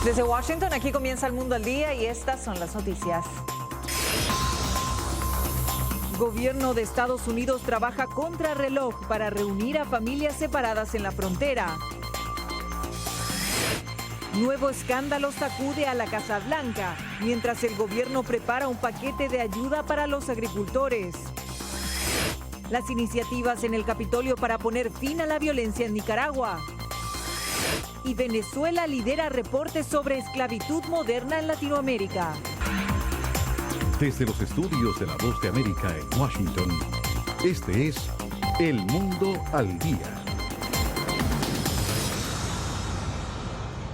Desde Washington, aquí comienza El Mundo al Día y estas son las noticias. Gobierno de Estados Unidos trabaja contra reloj para reunir a familias separadas en la frontera. Nuevo escándalo sacude a la Casa Blanca, mientras el gobierno prepara un paquete de ayuda para los agricultores. Las iniciativas en el Capitolio para poner fin a la violencia en Nicaragua. Y Venezuela lidera reportes sobre esclavitud moderna en Latinoamérica. Desde los estudios de La Voz de América en Washington, este es El Mundo al Día.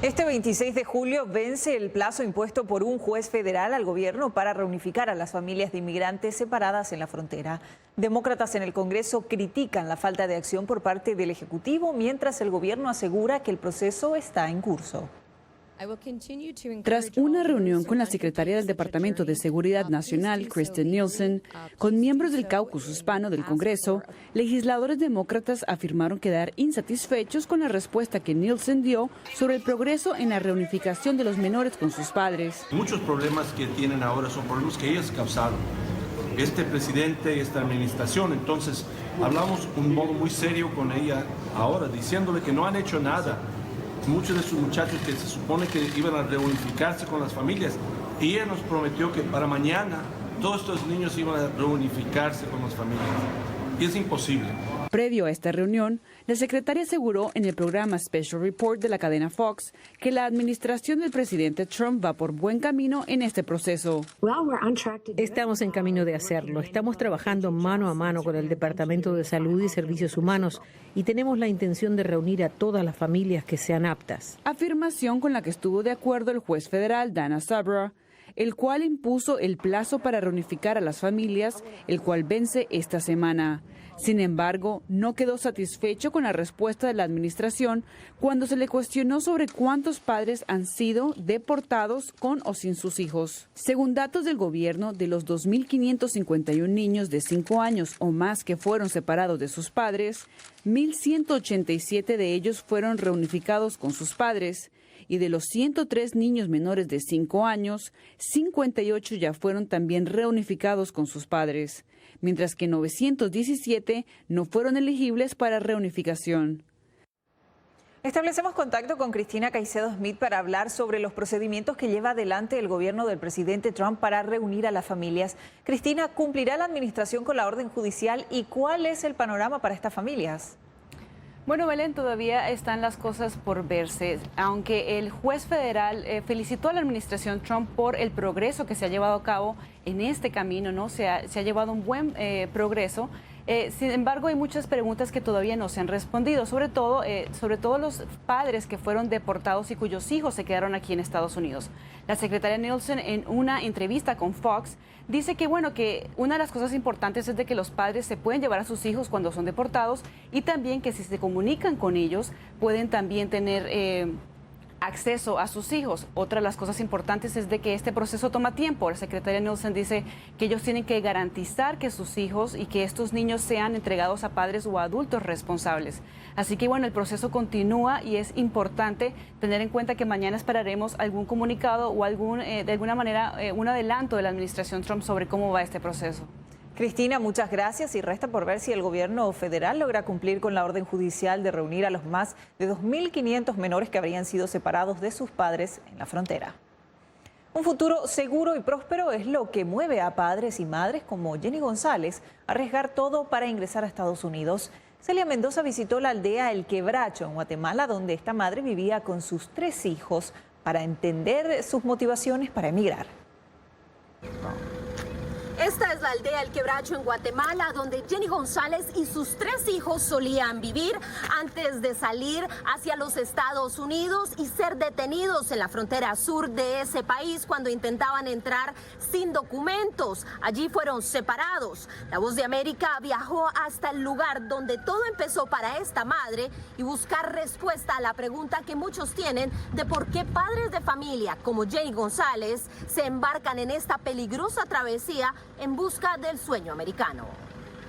Este 26 de julio vence el plazo impuesto por un juez federal al gobierno para reunificar a las familias de inmigrantes separadas en la frontera. Demócratas en el Congreso critican la falta de acción por parte del Ejecutivo, mientras el gobierno asegura que el proceso está en curso. Tras una reunión con la secretaria del Departamento de Seguridad Nacional, Kristen Nielsen, con miembros del caucus hispano del Congreso, legisladores demócratas afirmaron quedar insatisfechos con la respuesta que Nielsen dio sobre el progreso en la reunificación de los menores con sus padres. Muchos problemas que tienen ahora son problemas que ellos causaron. Este presidente y esta administración, entonces hablamos un modo muy serio con ella ahora, diciéndole que no han hecho nada. Muchos de sus muchachos que se supone que iban a reunificarse con las familias, y ella nos prometió que para mañana todos estos niños iban a reunificarse con las familias. Y es imposible. Previo a esta reunión, la secretaria aseguró en el programa Special Report de la cadena Fox que la administración del presidente Trump va por buen camino en este proceso. Estamos en camino de hacerlo. Estamos trabajando mano a mano con el Departamento de Salud y Servicios Humanos y tenemos la intención de reunir a todas las familias que sean aptas. Afirmación con la que estuvo de acuerdo el juez federal Dana Sabra, el cual impuso el plazo para reunificar a las familias, el cual vence esta semana. Sin embargo, no quedó satisfecho con la respuesta de la administración cuando se le cuestionó sobre cuántos padres han sido deportados con o sin sus hijos. Según datos del gobierno, de los 2.551 niños de 5 años o más que fueron separados de sus padres, 1.187 de ellos fueron reunificados con sus padres. Y de los 103 niños menores de 5 años, 58 ya fueron también reunificados con sus padres, mientras que 917 no fueron elegibles para reunificación. Establecemos contacto con Cristina Caicedo Smith para hablar sobre los procedimientos que lleva adelante el gobierno del presidente Trump para reunir a las familias. Cristina, ¿cumplirá la administración con la orden judicial y cuál es el panorama para estas familias? Bueno, Belén, todavía están las cosas por verse, aunque el juez federal felicitó a la administración Trump por el progreso que se ha llevado a cabo en este camino, ¿no? Se ha llevado un buen progreso. Sin embargo, hay muchas preguntas que todavía no se han respondido, sobre todo los padres que fueron deportados y cuyos hijos se quedaron aquí en Estados Unidos. La secretaria Nielsen, en una entrevista con Fox, dice que que una de las cosas importantes es de que los padres se pueden llevar a sus hijos cuando son deportados y también que si se comunican con ellos pueden también tener acceso a sus hijos. Otra de las cosas importantes es de que este proceso toma tiempo. La secretaria Nielsen dice que ellos tienen que garantizar que sus hijos y que estos niños sean entregados a padres o adultos responsables. Así que el proceso continúa y es importante tener en cuenta que mañana esperaremos algún comunicado o de alguna manera un adelanto de la administración Trump sobre cómo va este proceso. Cristina, muchas gracias y resta por ver si el gobierno federal logra cumplir con la orden judicial de reunir a los más de 2.500 menores que habrían sido separados de sus padres en la frontera. Un futuro seguro y próspero es lo que mueve a padres y madres como Jenny González a arriesgar todo para ingresar a Estados Unidos. Celia Mendoza visitó la aldea El Quebracho en Guatemala, donde esta madre vivía con sus 3 hijos, para entender sus motivaciones para emigrar. Esta es la aldea El Quebracho en Guatemala, donde Jenny González y sus 3 hijos solían vivir antes de salir hacia los Estados Unidos y ser detenidos en la frontera sur de ese país cuando intentaban entrar sin documentos. Allí fueron separados. La Voz de América viajó hasta el lugar donde todo empezó para esta madre y buscar respuesta a la pregunta que muchos tienen de por qué padres de familia como Jenny González se embarcan en esta peligrosa travesía en busca del sueño americano.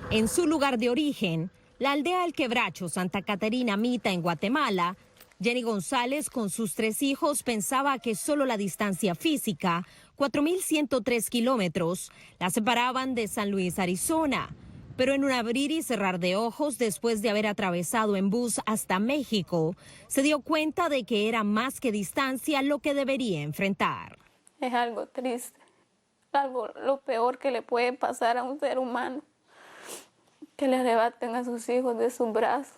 En su lugar de origen, la aldea El Quebracho, Santa Catarina Mita, en Guatemala, Jenny González, con sus 3 hijos, pensaba que solo la distancia física, 4.103 kilómetros, la separaban de San Luis, Arizona. Pero en un abrir y cerrar de ojos, después de haber atravesado en bus hasta México, se dio cuenta de que era más que distancia lo que debería enfrentar. Es algo triste, algo lo peor que le puede pasar a un ser humano, que le arrebaten a sus hijos de sus brazos.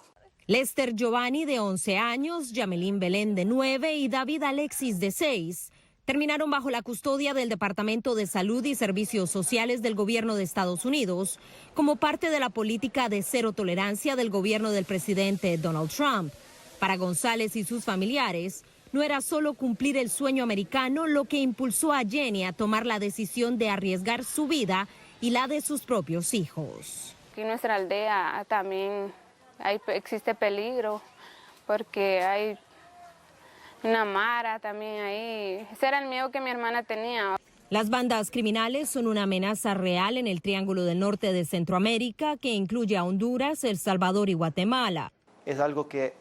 Lester Giovanni, de 11 años, Yamelín Belén, de 9 y David Alexis, de 6, terminaron bajo la custodia del Departamento de Salud y Servicios Sociales del Gobierno de Estados Unidos como parte de la política de cero tolerancia del gobierno del presidente Donald Trump. Para González y sus familiares, no era solo cumplir el sueño americano lo que impulsó a Jenny a tomar la decisión de arriesgar su vida y la de sus propios hijos. Aquí en nuestra aldea también existe peligro porque hay una mara también ahí. Ese era el miedo que mi hermana tenía. Las bandas criminales son una amenaza real en el Triángulo del Norte de Centroamérica, que incluye a Honduras, El Salvador y Guatemala. Es algo que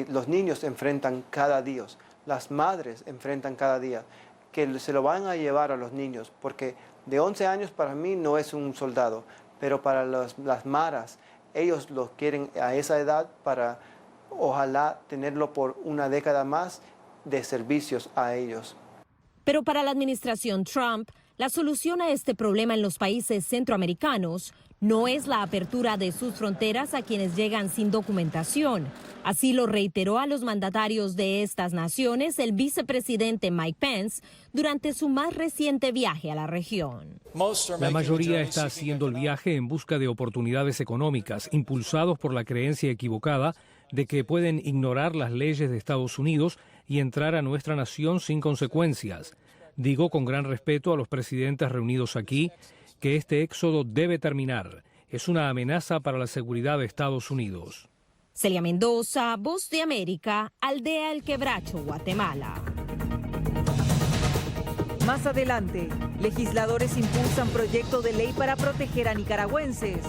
los niños enfrentan cada día, las madres enfrentan cada día, que se lo van a llevar a los niños, porque de 11 años para mí no es un soldado, pero para las maras, ellos lo quieren a esa edad para ojalá tenerlo por una década más de servicios a ellos. Pero para la administración Trump, la solución a este problema en los países centroamericanos no es la apertura de sus fronteras a quienes llegan sin documentación. Así lo reiteró a los mandatarios de estas naciones el vicepresidente Mike Pence durante su más reciente viaje a la región. La mayoría está haciendo el viaje en busca de oportunidades económicas, impulsados por la creencia equivocada de que pueden ignorar las leyes de Estados Unidos y entrar a nuestra nación sin consecuencias. Digo con gran respeto a los presidentes reunidos aquí que este éxodo debe terminar. Es una amenaza para la seguridad de Estados Unidos. Celia Mendoza, Voz de América, Aldea El Quebracho, Guatemala. Más adelante, legisladores impulsan proyecto de ley para proteger a nicaragüenses.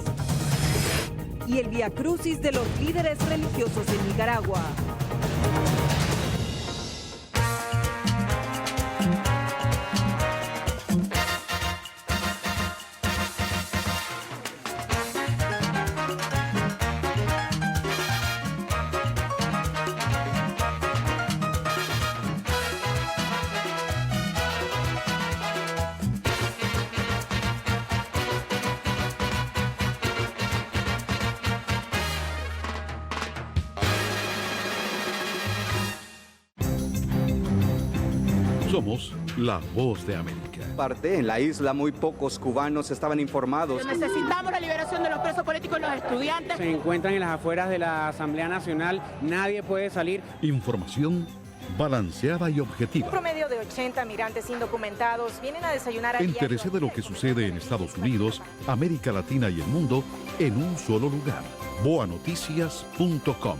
Y el viacrucis de los líderes religiosos en Nicaragua. Somos la Voz de América. En la isla muy pocos cubanos estaban informados. Necesitamos la liberación de los presos políticos y los estudiantes. Se encuentran en las afueras de la Asamblea Nacional, nadie puede salir. Información balanceada y objetiva. Un promedio de 80 migrantes indocumentados vienen a desayunar. Entérese de lo que sucede en Estados Unidos, América Latina y el mundo en un solo lugar. boanoticias.com.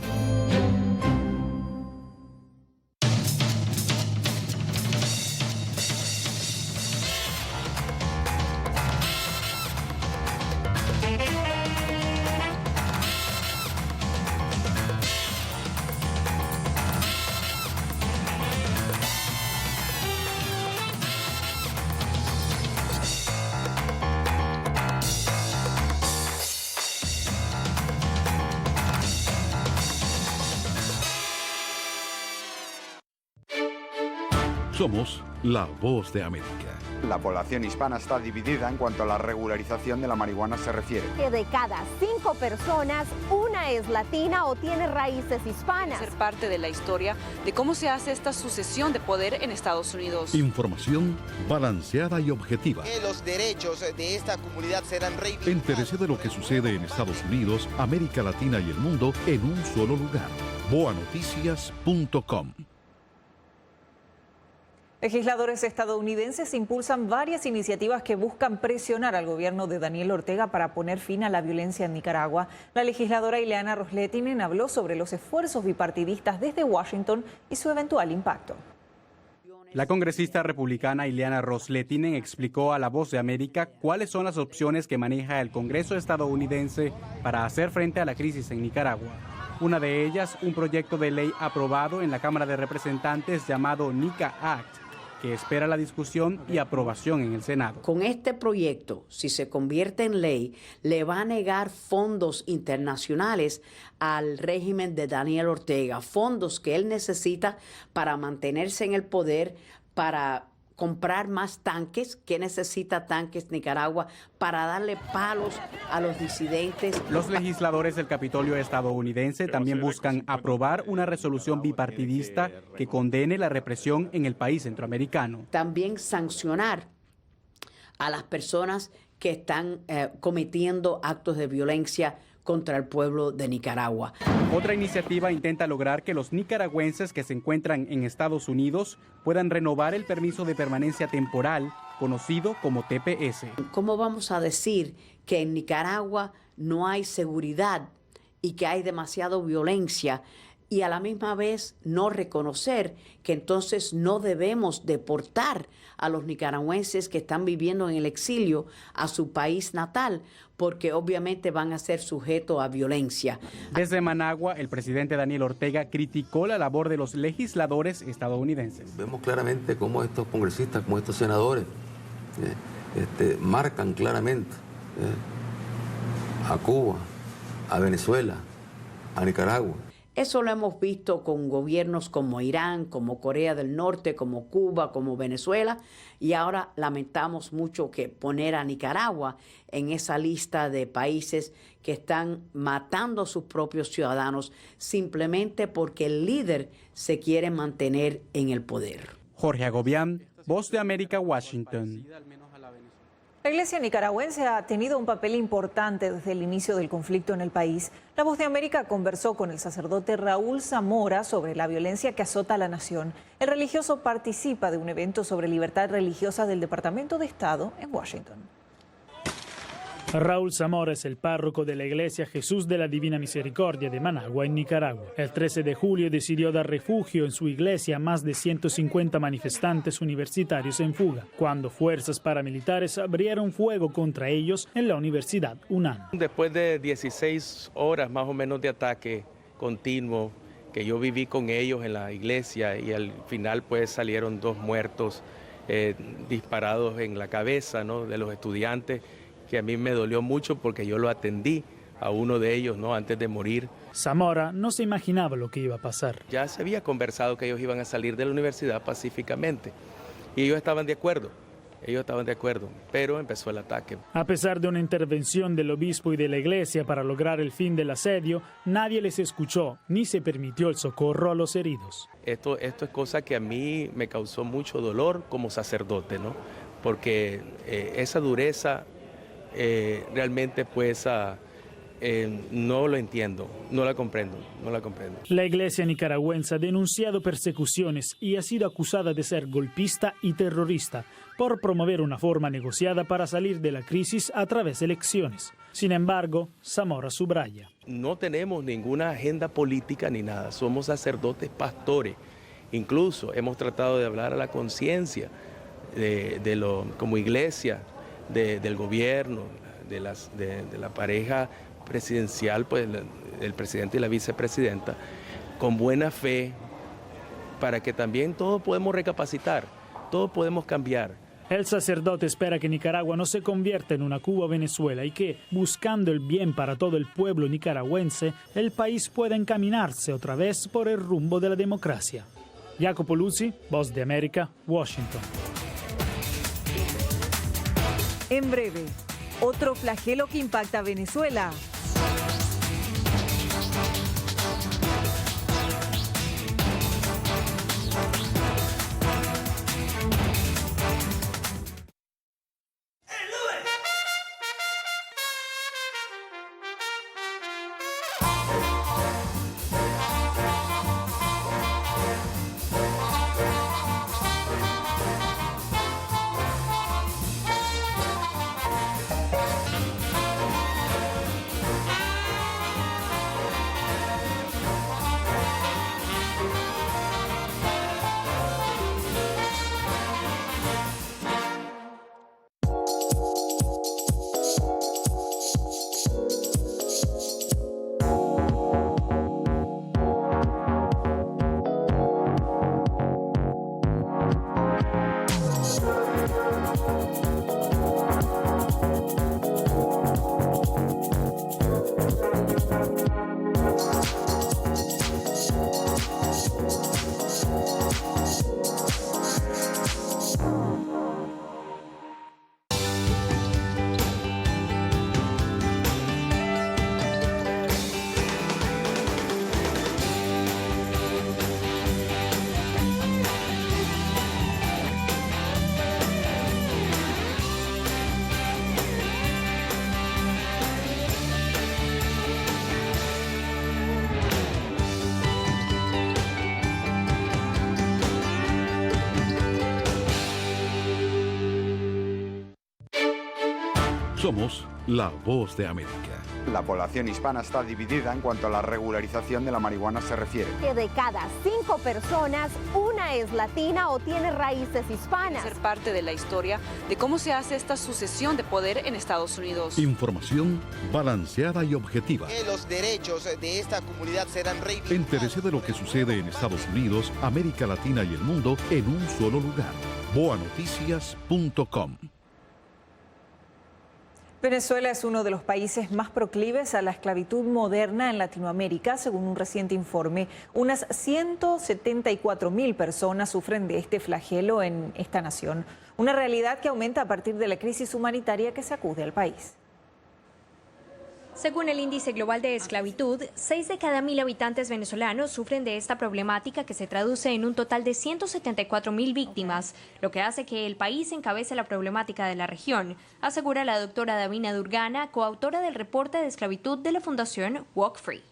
Somos la Voz de América. La población hispana está dividida en cuanto a la regularización de la marihuana se refiere. Que de cada 5 personas, una es latina o tiene raíces hispanas. Ser parte de la historia de cómo se hace esta sucesión de poder en Estados Unidos. Información balanceada y objetiva. Que los derechos de esta comunidad serán reivindicados. Entérese de lo que sucede en Estados Unidos, América Latina y el mundo en un solo lugar. boanoticias.com. Legisladores estadounidenses impulsan varias iniciativas que buscan presionar al gobierno de Daniel Ortega para poner fin a la violencia en Nicaragua. La legisladora Ileana Ros-Lehtinen habló sobre los esfuerzos bipartidistas desde Washington y su eventual impacto. La congresista republicana Ileana Ros-Lehtinen explicó a La Voz de América cuáles son las opciones que maneja el Congreso estadounidense para hacer frente a la crisis en Nicaragua. Una de ellas, un proyecto de ley aprobado en la Cámara de Representantes llamado NICA Act, que espera la discusión y aprobación en el Senado. Con este proyecto, si se convierte en ley, le va a negar fondos internacionales al régimen de Daniel Ortega, fondos que él necesita para mantenerse en el poder, para comprar más tanques. ¿Qué necesita tanques Nicaragua? Para darle palos a los disidentes. Los legisladores del Capitolio estadounidense también buscan aprobar una resolución bipartidista que condene la represión en el país centroamericano. También sancionar a las personas que están cometiendo actos de violencia contra el pueblo de Nicaragua. Otra iniciativa intenta lograr que los nicaragüenses que se encuentran en Estados Unidos puedan renovar el permiso de permanencia temporal, conocido como TPS. ¿Cómo vamos a decir que en Nicaragua no hay seguridad y que hay demasiada violencia, y a la misma vez no reconocer que entonces no debemos deportar a los nicaragüenses que están viviendo en el exilio a su país natal, porque obviamente van a ser sujetos a violencia? Desde Managua, el presidente Daniel Ortega criticó la labor de los legisladores estadounidenses. Vemos claramente cómo estos congresistas, como estos senadores, marcan claramente a Cuba, a Venezuela, a Nicaragua. Eso lo hemos visto con gobiernos como Irán, como Corea del Norte, como Cuba, como Venezuela, y ahora lamentamos mucho que poner a Nicaragua en esa lista de países que están matando a sus propios ciudadanos simplemente porque el líder se quiere mantener en el poder. Jorge Agobián, Voz de América, Washington. La Iglesia nicaragüense ha tenido un papel importante desde el inicio del conflicto en el país. La Voz de América conversó con el sacerdote Raúl Zamora sobre la violencia que azota a la nación. El religioso participa de un evento sobre libertad religiosa del Departamento de Estado en Washington. Raúl Zamora es el párroco de la Iglesia Jesús de la Divina Misericordia de Managua, en Nicaragua. El 13 de julio decidió dar refugio en su iglesia a más de 150 manifestantes universitarios en fuga, cuando fuerzas paramilitares abrieron fuego contra ellos en la Universidad UNAM. Después de 16 horas más o menos de ataque continuo que yo viví con ellos en la iglesia, y al final pues salieron 2 muertos disparados en la cabeza, ¿no?, de los estudiantes, que a mí me dolió mucho porque yo lo atendí a uno de ellos, ¿no?, antes de morir. Zamora no se imaginaba lo que iba a pasar. Ya se había conversado que ellos iban a salir de la universidad pacíficamente y ellos estaban de acuerdo, pero empezó el ataque. A pesar de una intervención del obispo y de la iglesia para lograr el fin del asedio, nadie les escuchó ni se permitió el socorro a los heridos. Esto es cosa que a mí me causó mucho dolor como sacerdote, ¿no?, porque esa dureza realmente pues no lo entiendo, no la comprendo. La iglesia nicaragüense ha denunciado persecuciones y ha sido acusada de ser golpista y terrorista por promover una forma negociada para salir de la crisis a través de elecciones. Sin embargo, Zamora subraya: no tenemos ninguna agenda política ni nada, somos sacerdotes pastores. Incluso hemos tratado de hablar a la conciencia como iglesia, del gobierno, de la pareja presidencial, pues el presidente y la vicepresidenta, con buena fe, para que también todos podemos recapacitar, todos podemos cambiar. El sacerdote espera que Nicaragua no se convierta en una Cuba-Venezuela y que, buscando el bien para todo el pueblo nicaragüense, el país pueda encaminarse otra vez por el rumbo de la democracia. Jacopo Luzzi, Voz de América, Washington. En breve, otro flagelo que impacta a Venezuela. Somos la voz de América. La población hispana está dividida en cuanto a la regularización de la marihuana se refiere. Que de cada 5 personas, una es latina o tiene raíces hispanas. Ser parte de la historia de cómo se hace esta sucesión de poder en Estados Unidos. Información balanceada y objetiva. Que los derechos de esta comunidad serán reivindicados. Entérese de lo que sucede en Estados Unidos, América Latina y el mundo en un solo lugar. boanoticias.com. Venezuela es uno de los países más proclives a la esclavitud moderna en Latinoamérica, según un reciente informe. Unas 174.000 personas sufren de este flagelo en esta nación, una realidad que aumenta a partir de la crisis humanitaria que sacude al país. Según el Índice Global de Esclavitud, 6 de cada 1.000 habitantes venezolanos sufren de esta problemática que se traduce en un total de 174.000 víctimas, lo que hace que el país encabece la problemática de la región, asegura la doctora Davina Durgana, coautora del reporte de esclavitud de la Fundación Walk Free.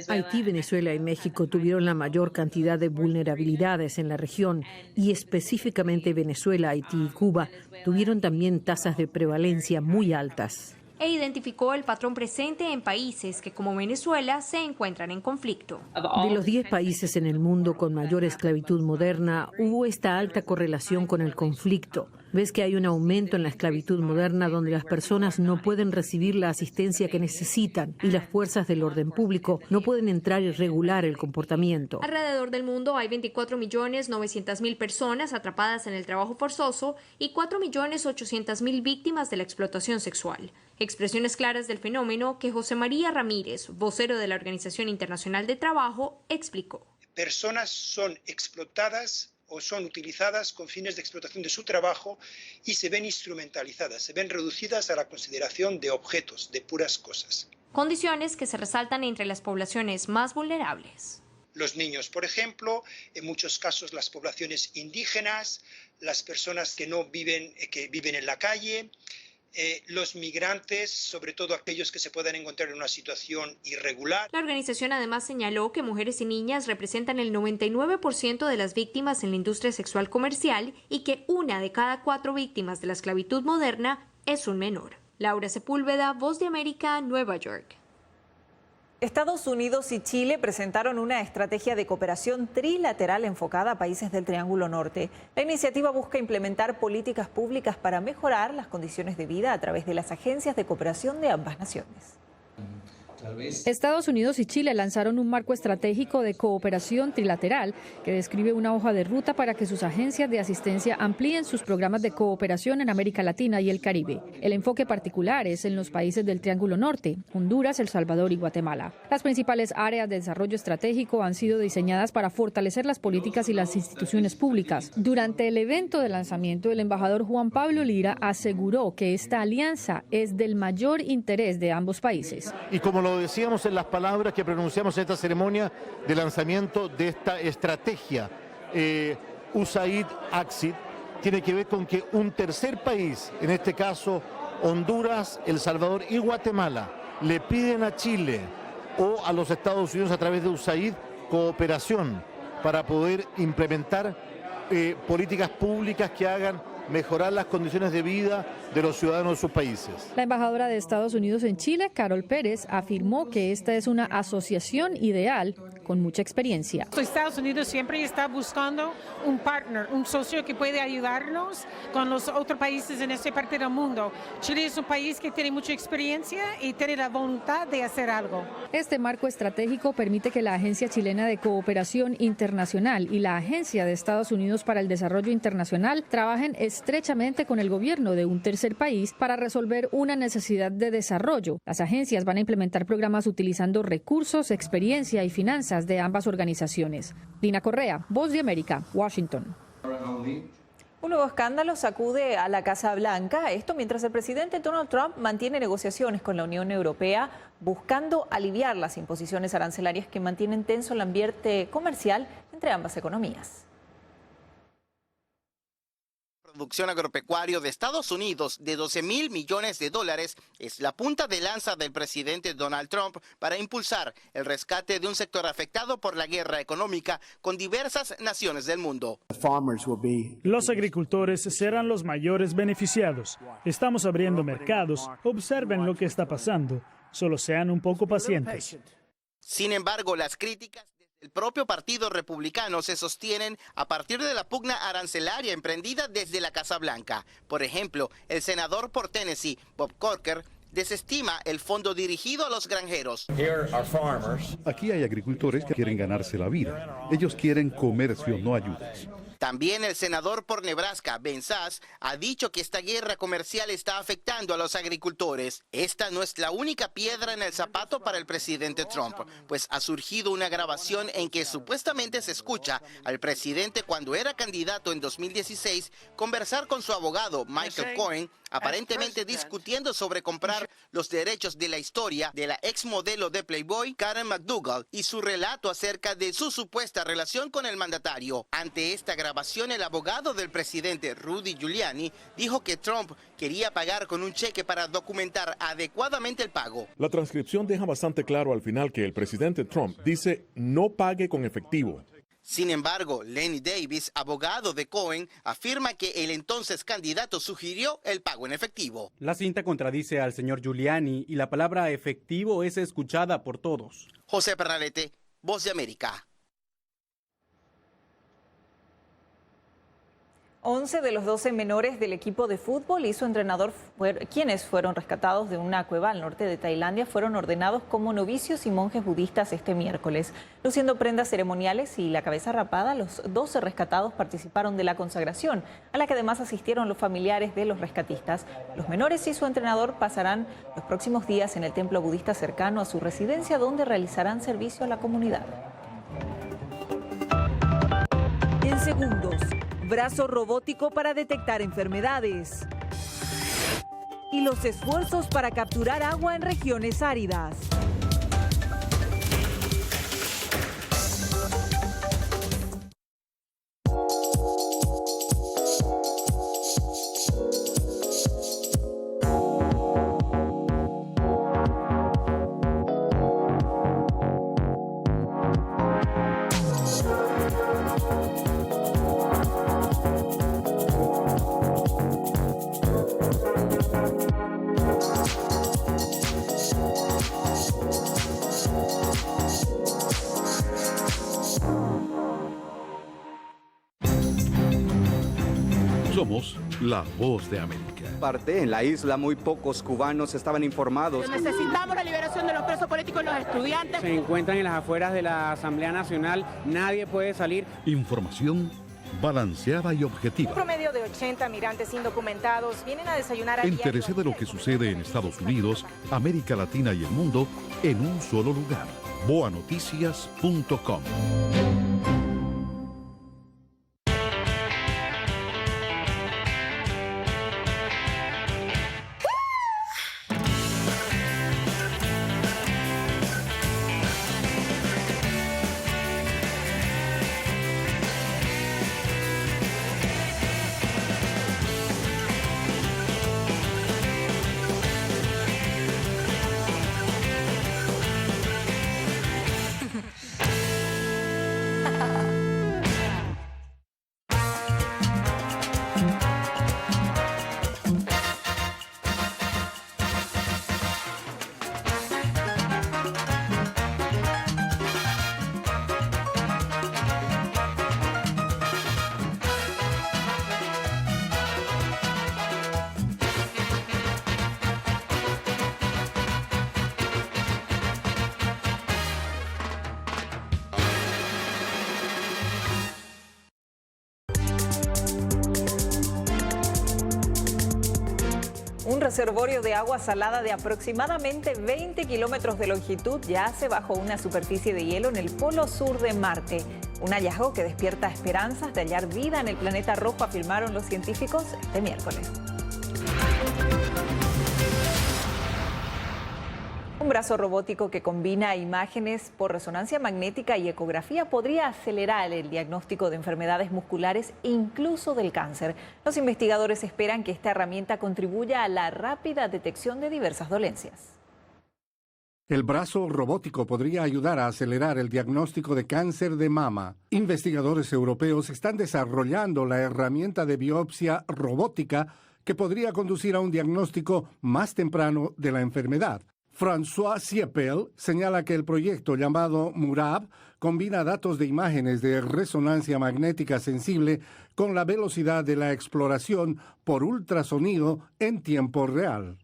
Haití, Venezuela y México tuvieron la mayor cantidad de vulnerabilidades en la región y específicamente Venezuela, Haití y Cuba tuvieron también tasas de prevalencia muy altas. E identificó el patrón presente en países que, como Venezuela, se encuentran en conflicto. De los 10 países en el mundo con mayor esclavitud moderna, hubo esta alta correlación con el conflicto. Ves que hay un aumento en la esclavitud moderna donde las personas no pueden recibir la asistencia que necesitan y las fuerzas del orden público no pueden entrar y regular el comportamiento. Alrededor del mundo hay 24.900.000 personas atrapadas en el trabajo forzoso y 4.800.000 víctimas de la explotación sexual. Expresiones claras del fenómeno que José María Ramírez, vocero de la Organización Internacional de Trabajo, explicó. Personas son explotadas o son utilizadas con fines de explotación de su trabajo y se ven instrumentalizadas, se ven reducidas a la consideración de objetos, de puras cosas. Condiciones que se resaltan entre las poblaciones más vulnerables. Los niños, por ejemplo, en muchos casos las poblaciones indígenas, las personas que viven en la calle, los migrantes, sobre todo aquellos que se puedan encontrar en una situación irregular. La organización además señaló que mujeres y niñas representan el 99% de las víctimas en la industria sexual comercial y que 1 de cada 4 víctimas de la esclavitud moderna es un menor. Laura Sepúlveda, Voz de América, Nueva York. Estados Unidos y Chile presentaron una estrategia de cooperación trilateral enfocada a países del Triángulo Norte. La iniciativa busca implementar políticas públicas para mejorar las condiciones de vida a través de las agencias de cooperación de ambas naciones. Estados Unidos y Chile lanzaron un marco estratégico de cooperación trilateral que describe una hoja de ruta para que sus agencias de asistencia amplíen sus programas de cooperación en América Latina y el Caribe. El enfoque particular es en los países del Triángulo Norte, Honduras, El Salvador y Guatemala. Las principales áreas de desarrollo estratégico han sido diseñadas para fortalecer las políticas y las instituciones públicas. Durante el evento de lanzamiento, el embajador Juan Pablo Lira aseguró que esta alianza es del mayor interés de ambos países. Y como lo decíamos en las palabras que pronunciamos en esta ceremonia de lanzamiento de esta estrategia USAID-ACSID, tiene que ver con que un tercer país, en este caso Honduras, El Salvador y Guatemala, le piden a Chile o a los Estados Unidos a través de USAID cooperación para poder implementar políticas públicas que hagan mejorar las condiciones de vida de los ciudadanos de sus países. La embajadora de Estados Unidos en Chile, Carol Pérez, afirmó que esta es una asociación ideal con mucha experiencia. Estados Unidos siempre está buscando un partner, un socio que puede ayudarnos con los otros países en esta parte del mundo. Chile es un país que tiene mucha experiencia y tiene la voluntad de hacer algo. Este marco estratégico permite que la Agencia Chilena de Cooperación Internacional y la Agencia de Estados Unidos para el Desarrollo Internacional trabajen estrechamente con el gobierno de un tercer país para resolver una necesidad de desarrollo. Las agencias van a implementar programas utilizando recursos, experiencia y finanzas de ambas organizaciones. Dina Correa, Voz de América, Washington. Un nuevo escándalo sacude a la Casa Blanca, esto mientras el presidente Donald Trump mantiene negociaciones con la Unión Europea buscando aliviar las imposiciones arancelarias que mantienen tenso el ambiente comercial entre ambas economías. producción agropecuario de Estados Unidos de $12,000 millones es la punta de lanza del presidente Donald Trump para impulsar el rescate de un sector afectado por la guerra económica con diversas naciones del mundo. Los agricultores serán los mayores beneficiados. Estamos abriendo mercados. Observen lo que está pasando. Solo sean un poco pacientes. Sin embargo, las críticas del propio Partido Republicano se sostienen a partir de la pugna arancelaria emprendida desde la Casa Blanca. Por ejemplo, el senador por Tennessee, Bob Corker, desestima el fondo dirigido a los granjeros. Aquí hay agricultores que quieren ganarse la vida. Ellos quieren comercio, no ayudas. También el senador por Nebraska, Ben Sasse, ha dicho que esta guerra comercial está afectando a los agricultores. Esta no es la única piedra en el zapato para el presidente Trump, pues ha surgido una grabación en que supuestamente se escucha al presidente cuando era candidato en 2016 conversar con su abogado Michael Cohen, aparentemente discutiendo sobre comprar los derechos de la historia de la exmodelo de Playboy, Karen McDougal, y su relato acerca de su supuesta relación con el mandatario. Ante esta grabación, el abogado del presidente, Rudy Giuliani, dijo que Trump quería pagar con un cheque para documentar adecuadamente el pago. La transcripción deja bastante claro al final que el presidente Trump dice no pague con efectivo. Sin embargo, Lenny Davis, abogado de Cohen, afirma que el entonces candidato sugirió el pago en efectivo. La cinta contradice al señor Giuliani y la palabra efectivo es escuchada por todos. José Pernalete, Voz de América. 11 de los 12 menores del equipo de fútbol y su entrenador, quienes fueron rescatados de una cueva al norte de Tailandia, fueron ordenados como novicios y monjes budistas este miércoles. Luciendo prendas ceremoniales y la cabeza rapada, los 12 rescatados participaron de la consagración, a la que además asistieron los familiares de los rescatistas. Los menores y su entrenador pasarán los próximos días en el templo budista cercano a su residencia, donde realizarán servicio a la comunidad. En segundos. Brazo robótico para detectar enfermedades. Y los esfuerzos para capturar agua en regiones áridas. Somos la Voz de América. En la isla muy pocos cubanos estaban informados. Necesitamos la liberación de los presos políticos y los estudiantes. Se encuentran en las afueras de la Asamblea Nacional, nadie puede salir. Información balanceada y objetiva. Un promedio de 80 migrantes indocumentados vienen a desayunar a Entérese de lo que sucede en Estados Unidos, América Latina y el mundo en un solo lugar. boanoticias.com. Un reservorio de agua salada de aproximadamente 20 kilómetros de longitud yace bajo una superficie de hielo en el polo sur de Marte. Un hallazgo que despierta esperanzas de hallar vida en el planeta rojo, afirmaron los científicos este miércoles. Un brazo robótico que combina imágenes por resonancia magnética y ecografía podría acelerar el diagnóstico de enfermedades musculares, incluso del cáncer. Los investigadores esperan que esta herramienta contribuya a la rápida detección de diversas dolencias. El brazo robótico podría ayudar a acelerar el diagnóstico de cáncer de mama. Investigadores europeos están desarrollando la herramienta de biopsia robótica que podría conducir a un diagnóstico más temprano de la enfermedad. François Siepel señala que el proyecto llamado MURAB combina datos de imágenes de resonancia magnética sensible con la velocidad de la exploración por ultrasonido en tiempo real.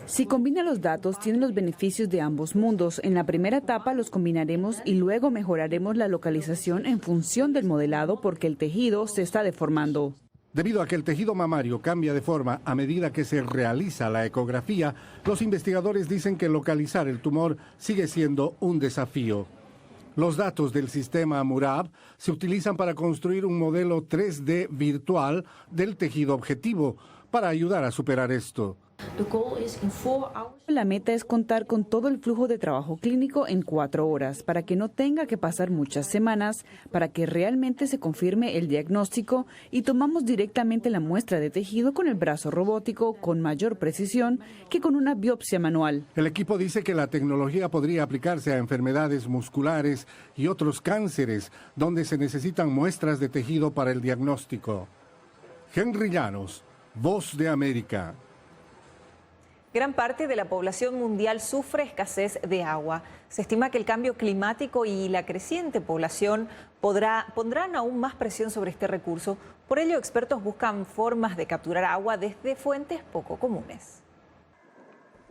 Si combina los datos, tiene los beneficios de ambos mundos. En la primera etapa los combinaremos y luego mejoraremos la localización en función del modelado porque el tejido se está deformando. Debido a que el tejido mamario cambia de forma a medida que se realiza la ecografía, los investigadores dicen que localizar el tumor sigue siendo un desafío. Los datos del sistema MURAB se utilizan para construir un modelo 3D virtual del tejido objetivo para ayudar a superar esto. La meta es contar con todo el flujo de trabajo clínico en 4 horas, para que no tenga que pasar muchas semanas, para que realmente se confirme el diagnóstico y tomamos directamente la muestra de tejido con el brazo robótico con mayor precisión que con una biopsia manual. El equipo dice que la tecnología podría aplicarse a enfermedades musculares y otros cánceres, donde se necesitan muestras de tejido para el diagnóstico. Henry Llanos, Voz de América. Gran parte de la población mundial sufre escasez de agua. Se estima que el cambio climático y la creciente población pondrán aún más presión sobre este recurso. Por ello, expertos buscan formas de capturar agua desde fuentes poco comunes.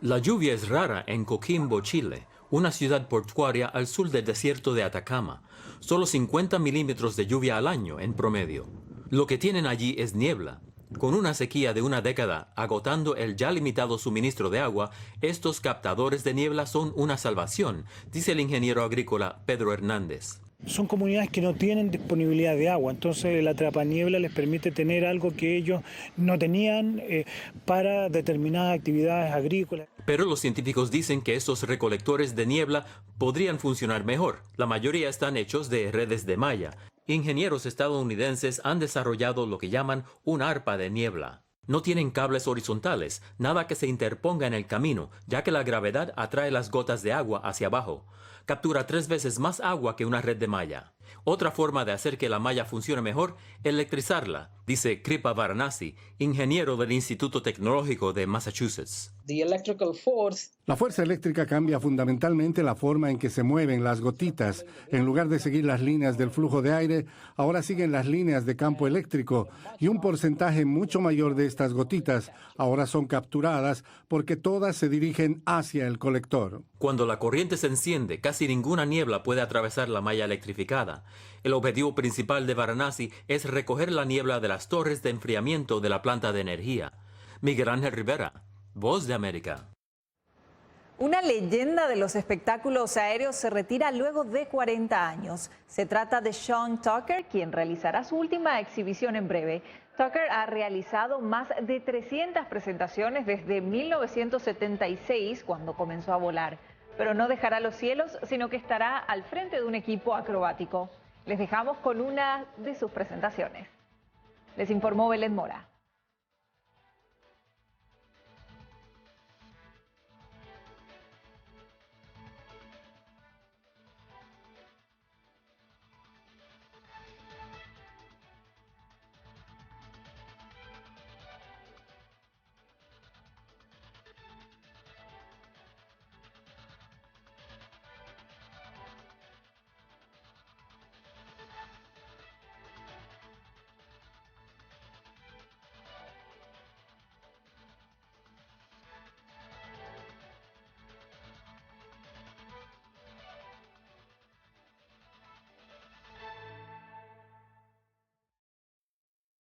La lluvia es rara en Coquimbo, Chile, una ciudad portuaria al sur del desierto de Atacama. Solo 50 milímetros de lluvia al año en promedio. Lo que tienen allí es niebla. Con una sequía de una década agotando el ya limitado suministro de agua, estos captadores de niebla son una salvación, dice el ingeniero agrícola Pedro Hernández. Son comunidades que no tienen disponibilidad de agua, entonces el atrapaniebla les permite tener algo que ellos no tenían para determinadas actividades agrícolas. Pero los científicos dicen que estos recolectores de niebla podrían funcionar mejor. La mayoría están hechos de redes de malla. Ingenieros estadounidenses han desarrollado lo que llaman un arpa de niebla. No tienen cables horizontales, nada que se interponga en el camino, ya que la gravedad atrae las gotas de agua hacia abajo. Captura 3 veces más agua que una red de malla. Otra forma de hacer que la malla funcione mejor, electrizarla, dice Kripa Varanasi, ingeniero del Instituto Tecnológico de Massachusetts. La fuerza eléctrica cambia fundamentalmente la forma en que se mueven las gotitas. En lugar de seguir las líneas del flujo de aire, ahora siguen las líneas de campo eléctrico y un porcentaje mucho mayor de estas gotitas ahora son capturadas porque todas se dirigen hacia el colector. Cuando la corriente se enciende, casi ninguna niebla puede atravesar la malla electrificada. El objetivo principal de Varanasi es recoger la niebla de las torres de enfriamiento de la planta de energía. Miguel Ángel Rivera, Voz de América. Una leyenda de los espectáculos aéreos se retira luego de 40 años. Se trata de Sean Tucker, quien realizará su última exhibición en breve. Tucker ha realizado más de 300 presentaciones desde 1976, cuando comenzó a volar. Pero no dejará los cielos, sino que estará al frente de un equipo acrobático. Les dejamos con una de sus presentaciones. Les informó Belén Mora.